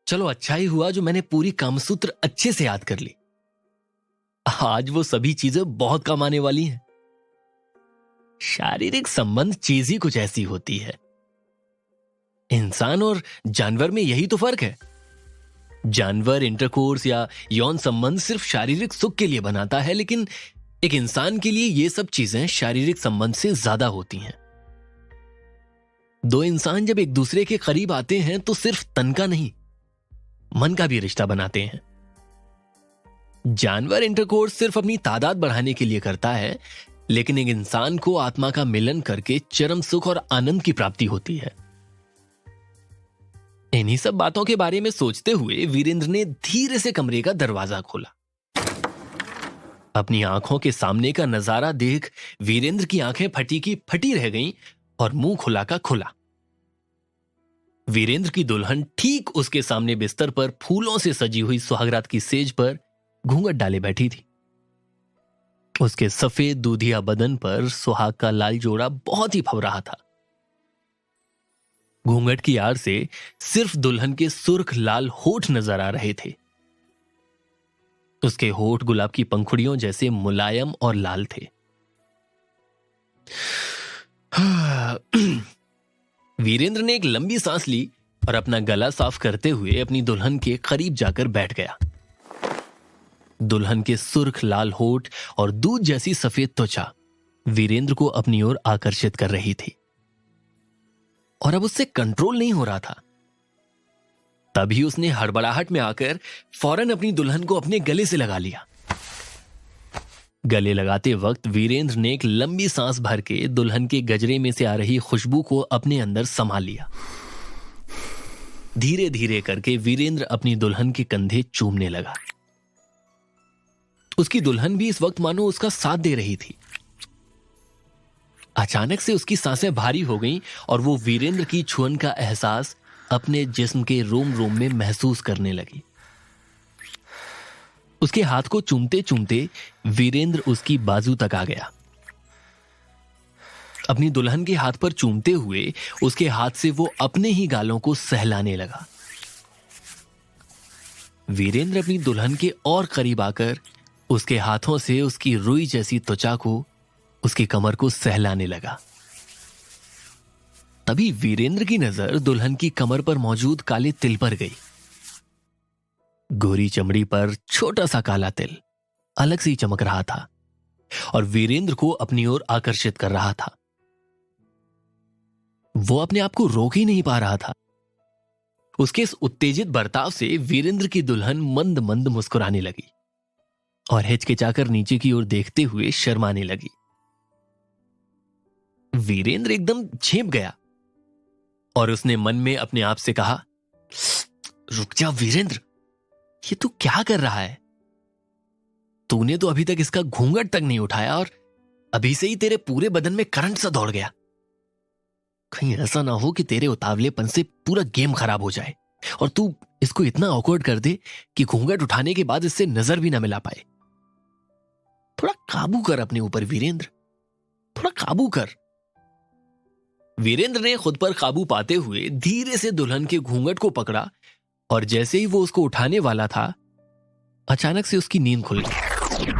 चलो अच्छा ही हुआ जो मैंने पूरी कामसूत्र अच्छे से याद कर ली। आज वो सभी चीजें बहुत काम आने वाली हैं। शारीरिक संबंध चीज ही कुछ ऐसी होती है। इंसान और जानवर में यही तो फर्क है। जानवर इंटरकोर्स या यौन संबंध सिर्फ शारीरिक सुख के लिए बनाता है, लेकिन एक इंसान के लिए ये सब चीजें शारीरिक संबंध से ज्यादा होती हैं। दो इंसान जब एक दूसरे के करीब आते हैं तो सिर्फ तन का नहीं, मन का भी रिश्ता बनाते हैं। जानवर इंटरकोर्स सिर्फ अपनी तादाद बढ़ाने के लिए करता है, लेकिन एक इंसान को आत्मा का मिलन करके चरम सुख और आनंद की प्राप्ति होती है। इन्हीं सब बातों के बारे में सोचते हुए वीरेंद्र ने धीरे से कमरे का दरवाजा खोला। अपनी आंखों के सामने का नजारा देख वीरेंद्र की आंखें फटी की फटी रह गईं और मुंह खुला का खुला। वीरेंद्र की दुल्हन ठीक उसके सामने बिस्तर पर फूलों से सजी हुई सुहागरात की सेज पर घूंघट डाले बैठी थी। उसके सफेद दूधिया बदन पर सुहाग का लाल जोड़ा बहुत ही फब रहा था। घूंघट की आड़ से सिर्फ दुल्हन के सुर्ख लाल होठ नजर आ रहे थे। उसके होठ गुलाब की पंखुड़ियों जैसे मुलायम और लाल थे। वीरेंद्र ने एक लंबी सांस ली और अपना गला साफ करते हुए अपनी दुल्हन के करीब जाकर बैठ गया। दुल्हन के सुर्ख लाल होठ और दूध जैसी सफेद त्वचा वीरेंद्र को अपनी ओर आकर्षित कर रही थी और अब उससे कंट्रोल नहीं हो रहा था। तभी उसने हड़बड़ाहट में आकर फौरन अपनी दुल्हन को अपने गले से लगा लिया। गले लगाते वक्त वीरेंद्र ने एक लंबी सांस भर के दुल्हन के गजरे में से आ रही खुशबू को अपने अंदर समा लिया। धीरे धीरे करके वीरेंद्र अपनी दुल्हन के कंधे चूमने लगा। उसकी दुल्हन भी इस वक्त मानो उसका साथ दे रही थी। अचानक से उसकी सांसें भारी हो गईं और वो वीरेंद्र की छुअन का एहसास अपने जिस्म के रोम रोम में महसूस करने लगी। उसके हाथ को चूमते चूमते वीरेंद्र उसकी बाजू तक आ गया। अपनी दुल्हन के हाथ पर चूमते हुए उसके हाथ से वो अपने ही गालों को सहलाने लगा। वीरेंद्र अपनी दुल्हन के और करीब आकर उसके हाथों से उसकी रुई जैसी त्वचा को, उसकी कमर को सहलाने लगा। तभी वीरेंद्र की नजर दुल्हन की कमर पर मौजूद काले तिल पर गई। गोरी चमड़ी पर छोटा सा काला तिल अलग से ही चमक रहा था और वीरेंद्र को अपनी ओर आकर्षित कर रहा था। वो अपने आप को रोक ही नहीं पा रहा था। उसके इस उत्तेजित बर्ताव से वीरेंद्र की दुल्हन मंद मंद मुस्कुराने लगी और हिचकिचाकर नीचे की ओर देखते हुए शर्माने लगी। वीरेंद्र एकदम झेप गया और उसने मन में अपने आप से कहा, रुक जा वीरेंद्र, ये तू क्या कर रहा है? तूने तो अभी तक इसका घूंघट तक नहीं उठाया और अभी से ही तेरे पूरे बदन में करंट सा दौड़ गया। कहीं ऐसा ना हो कि तेरे उतावलेपन से पूरा गेम खराब हो जाए और तू इसको इतना ऑकवर्ड कर दे कि घूंघट उठाने के बाद इससे नजर भी ना मिला पाए। थोड़ा काबू कर अपने ऊपर वीरेंद्र, थोड़ा काबू कर। वीरेंद्र ने खुद पर काबू पाते हुए धीरे से दुल्हन के घूंघट को पकड़ा और जैसे ही वो उसको उठाने वाला था, अचानक से उसकी नींद खुल गई।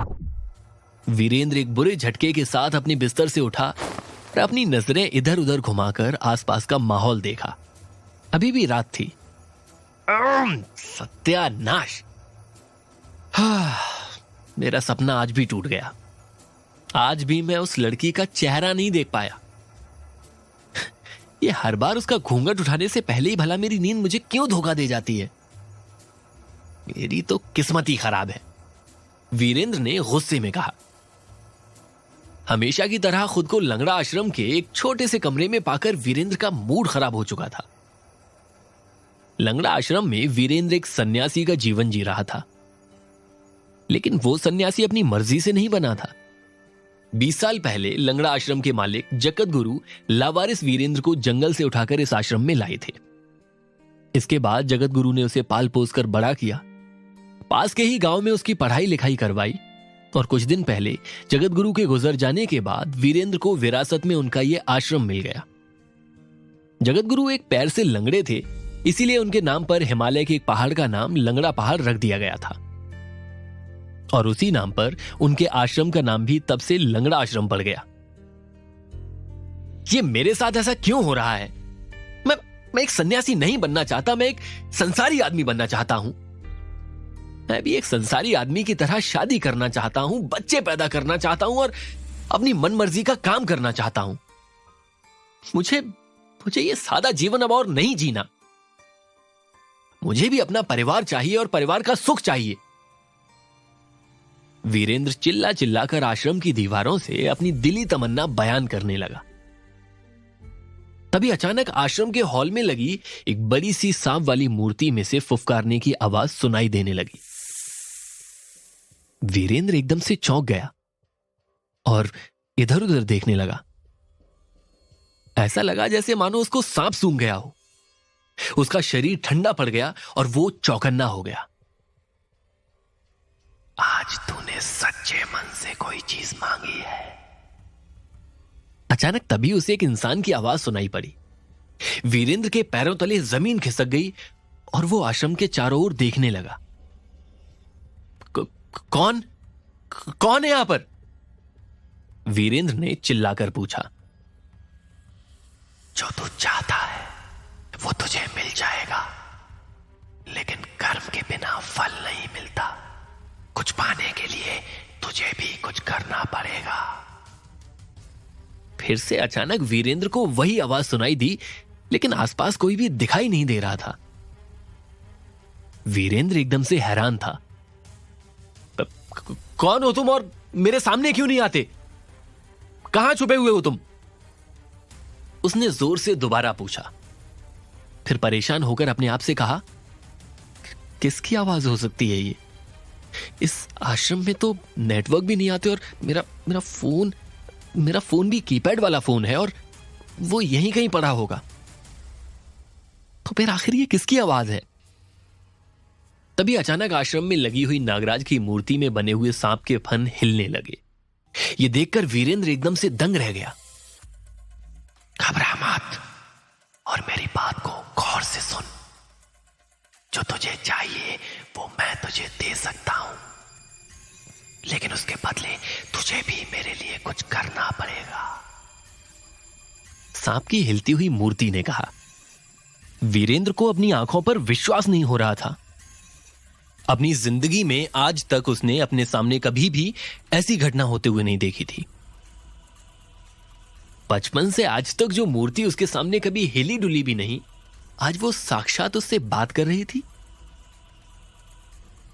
वीरेंद्र एक बुरे झटके के साथ अपने बिस्तर से उठा और अपनी नजरें इधर उधर घुमाकर आसपास का माहौल देखा। अभी भी रात थी। सत्यानाश! मेरा सपना आज भी टूट गया। आज भी मैं उस लड़की का चेहरा नहीं देख पाया। ये हर बार उसका घूंघट उठाने से पहले ही भला मेरी नींद मुझे क्यों धोखा दे जाती है? मेरी तो किस्मत ही खराब है, वीरेंद्र ने गुस्से में कहा। हमेशा की तरह खुद को लंगड़ा आश्रम के एक छोटे से कमरे में पाकर वीरेंद्र का मूड खराब हो चुका था। लंगड़ा आश्रम में वीरेंद्र एक सन्यासी का जीवन जी रहा था, लेकिन वो सन्यासी अपनी मर्जी से नहीं बना था। 20 साल पहले लंगड़ा आश्रम के मालिक जगत गुरु लावारिस वीरेंद्र को जंगल से उठाकर इस आश्रम में लाए थे। इसके बाद जगत गुरु ने उसे पाल पोस कर बड़ा किया। पास के ही गांव में उसकी पढ़ाई लिखाई करवाई और कुछ दिन पहले जगत गुरु के गुजर जाने के बाद वीरेंद्र को विरासत में उनका यह आश्रम मिल गया। जगत गुरु एक पैर से लंगड़े थे, इसीलिए उनके नाम पर हिमालय के एक पहाड़ का नाम लंगड़ा पहाड़ रख दिया गया था। और उसी नाम पर उनके आश्रम का नाम भी तब से लंगड़ा आश्रम पड़ गया। ये मेरे साथ ऐसा क्यों हो रहा है? मैं एक सन्यासी नहीं बनना चाहता, मैं एक संसारी आदमी बनना चाहता हूं। मैं भी एक संसारी आदमी की तरह शादी करना चाहता हूं, बच्चे पैदा करना चाहता हूं और अपनी मनमर्जी का काम करना चाहता हूं। मुझे ये सादा जीवन अब और नहीं जीना। मुझे भी अपना परिवार चाहिए और परिवार का सुख चाहिए। वीरेंद्र चिल्ला चिल्लाकर आश्रम की दीवारों से अपनी दिली तमन्ना बयान करने लगा। तभी अचानक आश्रम के हॉल में लगी एक बड़ी सी सांप वाली मूर्ति में से फुफकारने की आवाज सुनाई देने लगी। वीरेंद्र एकदम से चौंक गया और इधर उधर देखने लगा। ऐसा लगा जैसे मानो उसको सांप सूंघ गया हो। उसका शरीर ठंडा पड़ गया और वो चौकन्ना हो गया। आज तूने सच्चे मन से कोई चीज मांगी है। अचानक तभी उसे एक इंसान की आवाज सुनाई पड़ी। वीरेंद्र के पैरों तले जमीन खिसक गई और वो आश्रम के चारों ओर देखने लगा। कौन है यहां पर? वीरेंद्र ने चिल्लाकर पूछा। जो तू चाहता है वो तुझे मिल जाएगा, लेकिन कर्म के बिना फल नहीं मिलता। कुछ पाने के लिए तुझे भी कुछ करना पड़ेगा। फिर से अचानक वीरेंद्र को वही आवाज सुनाई दी, लेकिन आसपास कोई भी दिखाई नहीं दे रहा था। वीरेंद्र एकदम से हैरान था। कौन हो तुम और मेरे सामने क्यों नहीं आते? कहां छुपे हुए हो तुम? उसने जोर से दोबारा पूछा। फिर परेशान होकर अपने आप से कहा, किसकी आवाज हो सकती है ये? इस आश्रम में तो नेटवर्क भी नहीं आते और मेरा फोन भी कीपैड वाला फोन है और वो यहीं कहीं पड़ा होगा। तो फिर आखिर ये किसकी आवाज है? तभी अचानक आश्रम में लगी हुई नागराज की मूर्ति में बने हुए सांप के फन हिलने लगे। ये देखकर वीरेंद्र एकदम से दंग रह गया। घबरा मत और मेरी बात को गौर से सुन। जो तुझे चाहिए वो मैं तुझे दे सकता हूं, लेकिन उसके बदले तुझे भी मेरे लिए कुछ करना पड़ेगा। सांप की हिलती हुई मूर्ति ने कहा। वीरेंद्र को अपनी आंखों पर विश्वास नहीं हो रहा था। अपनी जिंदगी में आज तक उसने अपने सामने कभी भी ऐसी घटना होते हुए नहीं देखी थी। बचपन से आज तक जो मूर्ति उसके सामने कभी हिली डुली भी नहीं, आज वो साक्षात उससे बात कर रही थी।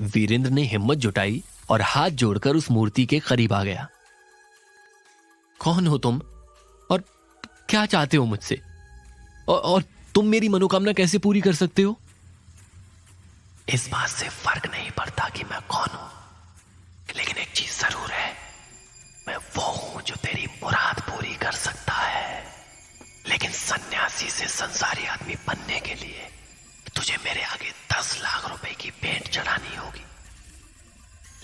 वीरेंद्र ने हिम्मत जुटाई और हाथ जोड़कर उस मूर्ति के करीब आ गया। कौन हो तुम और क्या चाहते हो मुझसे? और तुम मेरी मनोकामना कैसे पूरी कर सकते हो? इस बात से फर्क नहीं पड़ता कि मैं कौन हूं, लेकिन एक चीज जरूर है, मैं वो हूं जो तेरी मुराद पूरी कर सकता है। लेकिन सन्यासी से संसारी आदमी बनने के लिए तुझे मेरे आगे 10 लाख रुपए की भेंट चढ़ानी होगी।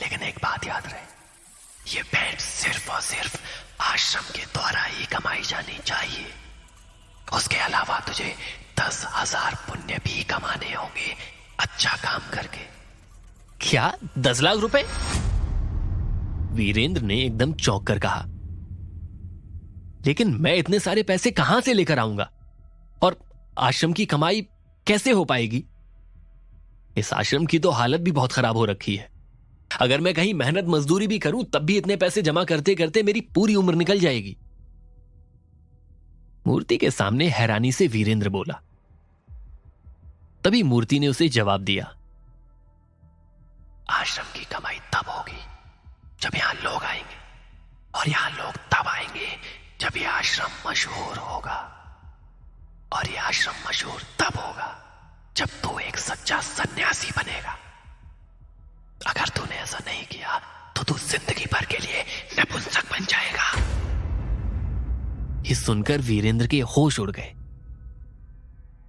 लेकिन एक बात याद रहे, ये भेंट सिर्फ और सिर्फ आश्रम के द्वारा ही कमाई जानी चाहिए। उसके अलावा तुझे 10,000 पुण्य भी कमाने होंगे अच्छा काम करके। क्या 10 लाख रुपए? वीरेंद्र ने एकदम चौंक कर कहा। लेकिन मैं इतने सारे पैसे कहां से लेकर आऊंगा और आश्रम की कमाई कैसे हो पाएगी? इस आश्रम की तो हालत भी बहुत खराब हो रखी है। अगर मैं कहीं मेहनत मजदूरी भी करूं तब भी इतने पैसे जमा करते करते मेरी पूरी उम्र निकल जाएगी। मूर्ति के सामने हैरानी से वीरेंद्र बोला। तभी मूर्ति ने उसे जवाब दिया, आश्रम की कमाई तब होगी जब यहां लोग आएंगे, और यहां लोग तब आएंगे जब यह आश्रम मशहूर होगा, और यह आश्रम मशहूर तब होगा जब तू एक सच्चा सन्यासी बनेगा। अगर तूने ऐसा नहीं किया तो तू जिंदगी भर के लिए नपुंसक बन जाएगा। ये सुनकर वीरेंद्र के होश उड़ गए।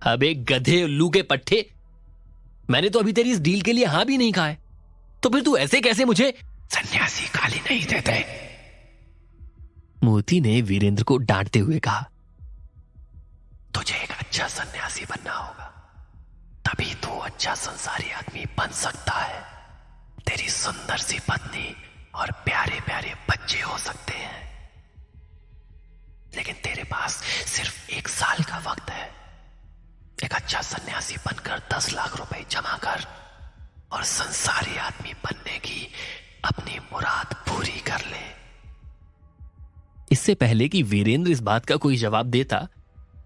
अबे गधे उल्लू के पट्टे, मैंने तो अभी तेरी इस डील के लिए हां भी नहीं कहा है, तो फिर तू ऐसे कैसे मुझे सन्यासी गाली नहीं देते? मोती ने वीरेंद्र को डांटते हुए कहा, तुझे एक अच्छा सन्यासी बनना होगा, अच्छा संसारी आदमी बन सकता है, तेरी सुंदर सी पत्नी और प्यारे प्यारे बच्चे हो सकते हैं, लेकिन तेरे पास सिर्फ 1 साल का वक्त है। एक अच्छा सन्यासी बनकर 10 लाख रुपए जमा कर और संसारी आदमी बनने की अपनी मुराद पूरी कर ले। इससे पहले कि वीरेंद्र इस बात का कोई जवाब देता,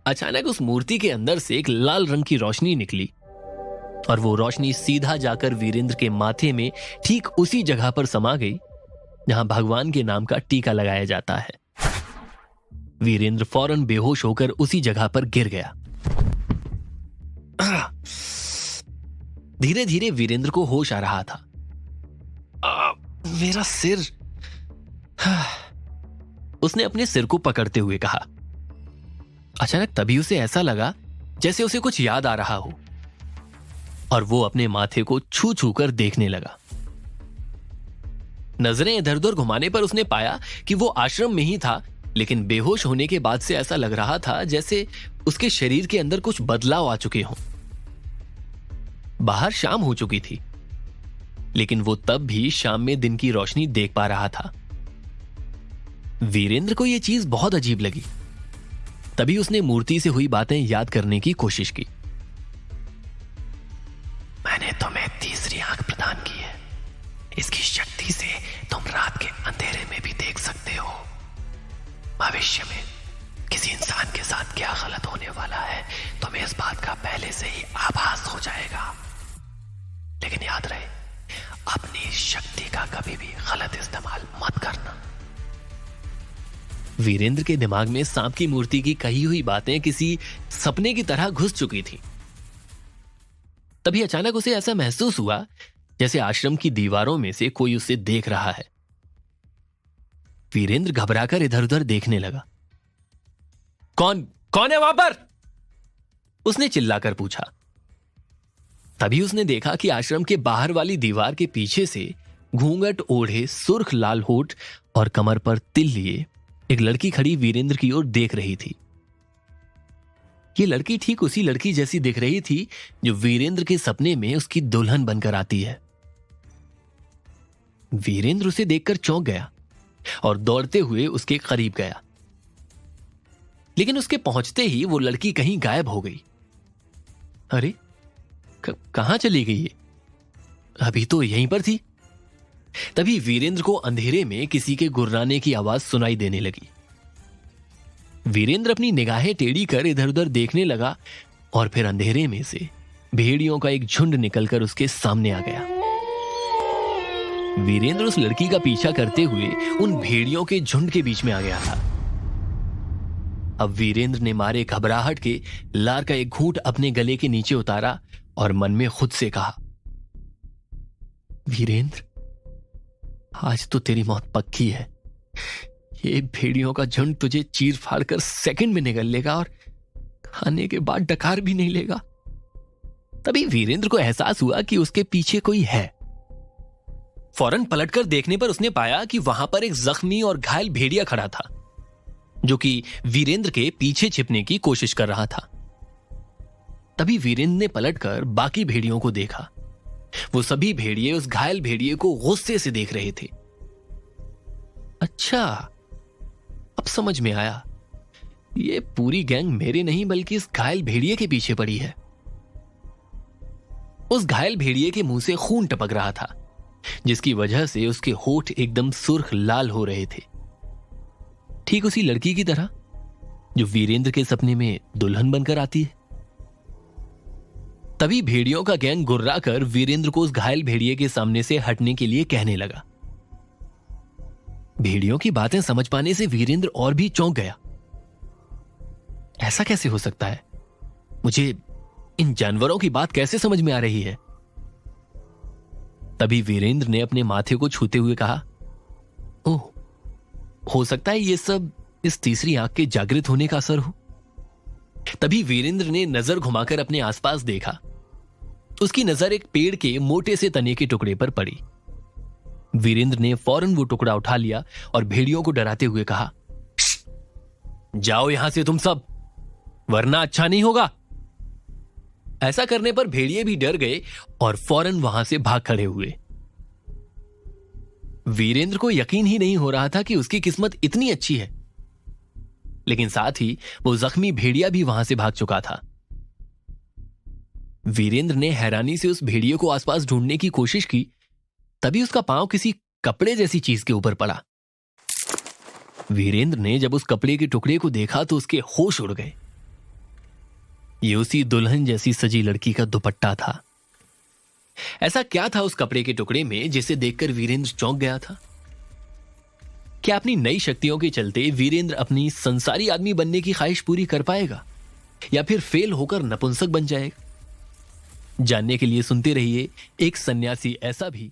अचानक उस मूर्ति के अंदर से एक लाल रंग की रोशनी निकली और वो रोशनी सीधा जाकर वीरेंद्र के माथे में ठीक उसी जगह पर समा गई जहां भगवान के नाम का टीका लगाया जाता है। वीरेंद्र फौरन बेहोश होकर उसी जगह पर गिर गया। धीरे धीरे वीरेंद्र को होश आ रहा था। मेरा सिर। उसने अपने सिर को पकड़ते हुए कहा। अचानक तभी उसे ऐसा लगा जैसे उसे कुछ याद आ रहा हो और वो अपने माथे को छू छू कर देखने लगा। नजरें इधर उधर घुमाने पर उसने पाया कि वो आश्रम में ही था, लेकिन बेहोश होने के बाद से ऐसा लग रहा था जैसे उसके शरीर के अंदर कुछ बदलाव आ चुके हों। बाहर शाम हो चुकी थी, लेकिन वो तब भी शाम में दिन की रोशनी देख पा रहा था। वीरेंद्र को यह चीज बहुत अजीब लगी। तभी उसने मूर्ति से हुई बातें याद करने की कोशिश की। मैंने तुम्हें तीसरी आंख प्रदान की है। इसकी शक्ति से तुम रात के अंधेरे में भी देख सकते हो। भविष्य में किसी इंसान के साथ क्या गलत होने वाला है तुम्हें इस बात का पहले से ही आभास हो जाएगा। लेकिन याद रहे, अपनी शक्ति का कभी भी गलत इस्तेमाल मत करना। वीरेंद्र के दिमाग में सांप की मूर्ति की कही हुई बातें किसी सपने की तरह घुस चुकी थी। तभी अचानक उसे ऐसा महसूस हुआ जैसे आश्रम की दीवारों में से कोई उसे देख रहा है। वीरेंद्र घबराकर इधर उधर देखने लगा। कौन है वहां पर? उसने चिल्लाकर पूछा। तभी उसने देखा कि आश्रम के बाहर वाली दीवार के पीछे से घूंघट ओढ़े, सुर्ख लाल होठ और कमर पर तिल लिए एक लड़की खड़ी वीरेंद्र की ओर देख रही थी। यह लड़की ठीक उसी लड़की जैसी दिख रही थी जो वीरेंद्र के सपने में उसकी दुल्हन बनकर आती है। वीरेंद्र उसे देखकर चौंक गया और दौड़ते हुए उसके करीब गया, लेकिन उसके पहुंचते ही वो लड़की कहीं गायब हो गई। अरे कहां चली गई ये? अभी तो यहीं पर थी। तभी वीरेंद्र को अंधेरे में किसी के गुर्राने की आवाज सुनाई देने लगी। वीरेंद्र अपनी निगाहें टेढ़ी कर इधर उधर देखने लगा और फिर अंधेरे में से भेड़ियों का एक झुंड निकलकर उसके सामने आ गया। वीरेंद्र उस लड़की का पीछा करते हुए उन भेड़ियों के झुंड के बीच में आ गया था। अब वीरेंद्र ने मारे घबराहट के लार का एक घूंट अपने गले के नीचे उतारा और मन में खुद से कहा, वीरेंद्र, आज तो तेरी मौत पक्की है। ये भेड़ियों का झुंड तुझे चीर फाड़ कर सेकंड में निगल लेगा और खाने के बाद डकार भी नहीं लेगा। तभी वीरेंद्र को एहसास हुआ कि उसके पीछे कोई है। फौरन पलटकर देखने पर उसने पाया कि वहां पर एक जख्मी और घायल भेड़िया खड़ा था, जो कि वीरेंद्र के पीछे छिपने की कोशिश कर रहा था। तभी वीरेंद्र ने पलटकर बाकी भेड़ियों को देखा। वो सभी भेड़िए उस घायल भेड़िए को गुस्से से देख रहे थे। अच्छा, अब समझ में आया, ये पूरी गैंग मेरे नहीं बल्कि इस घायल भेड़िए के पीछे पड़ी है। उस घायल भेड़िए के मुंह से खून टपक रहा था, जिसकी वजह से उसके होठ एकदम सुर्ख लाल हो रहे थे, ठीक उसी लड़की की तरह जो वीरेंद्र के सपने में दुल्हन बनकर आती है। तभी भेड़ियों का गैंग गुर्रा कर वीरेंद्र को उस घायल भेड़िए के सामने से हटने के लिए कहने लगा। भेड़ियों की बातें समझ पाने से वीरेंद्र और भी चौंक गया। ऐसा कैसे हो सकता है? मुझे इन जानवरों की बात कैसे समझ में आ रही है? तभी वीरेंद्र ने अपने माथे को छूते हुए कहा, ओह, हो सकता है ये सब इस तीसरी आंख के जागृत होने का असर हो। तभी वीरेंद्र ने नजर घुमाकर अपने आसपास देखा। उसकी नजर एक पेड़ के मोटे से तने के टुकड़े पर पड़ी। वीरेंद्र ने फौरन वो टुकड़ा उठा लिया और भेड़ियों को डराते हुए कहा, जाओ यहां से तुम सब, वरना अच्छा नहीं होगा। ऐसा करने पर भेड़िए भी डर गए और फौरन वहां से भाग खड़े हुए। वीरेंद्र को यकीन ही नहीं हो रहा था कि उसकी किस्मत इतनी अच्छी है, लेकिन साथ ही वो जख्मी भेड़िया भी वहां से भाग चुका था। वीरेंद्र ने हैरानी से उस भेड़िए को आसपास ढूंढने की कोशिश की, तभी उसका पांव किसी कपड़े जैसी चीज के ऊपर पड़ा। वीरेंद्र ने जब उस कपड़े के टुकड़े को देखा तो उसके होश उड़ गए। ये उसी दुल्हन जैसी सजी लड़की का दुपट्टा था। ऐसा क्या था उस कपड़े के टुकड़े में जिसे देखकर वीरेंद्र चौंक गया था? क्या अपनी नई शक्तियों के चलते वीरेंद्र अपनी संसारी आदमी बनने की ख्वाहिश पूरी कर पाएगा, या फिर फेल होकर नपुंसक बन जाएगा? जानने के लिए सुनते रहिए एक सन्यासी ऐसा भी।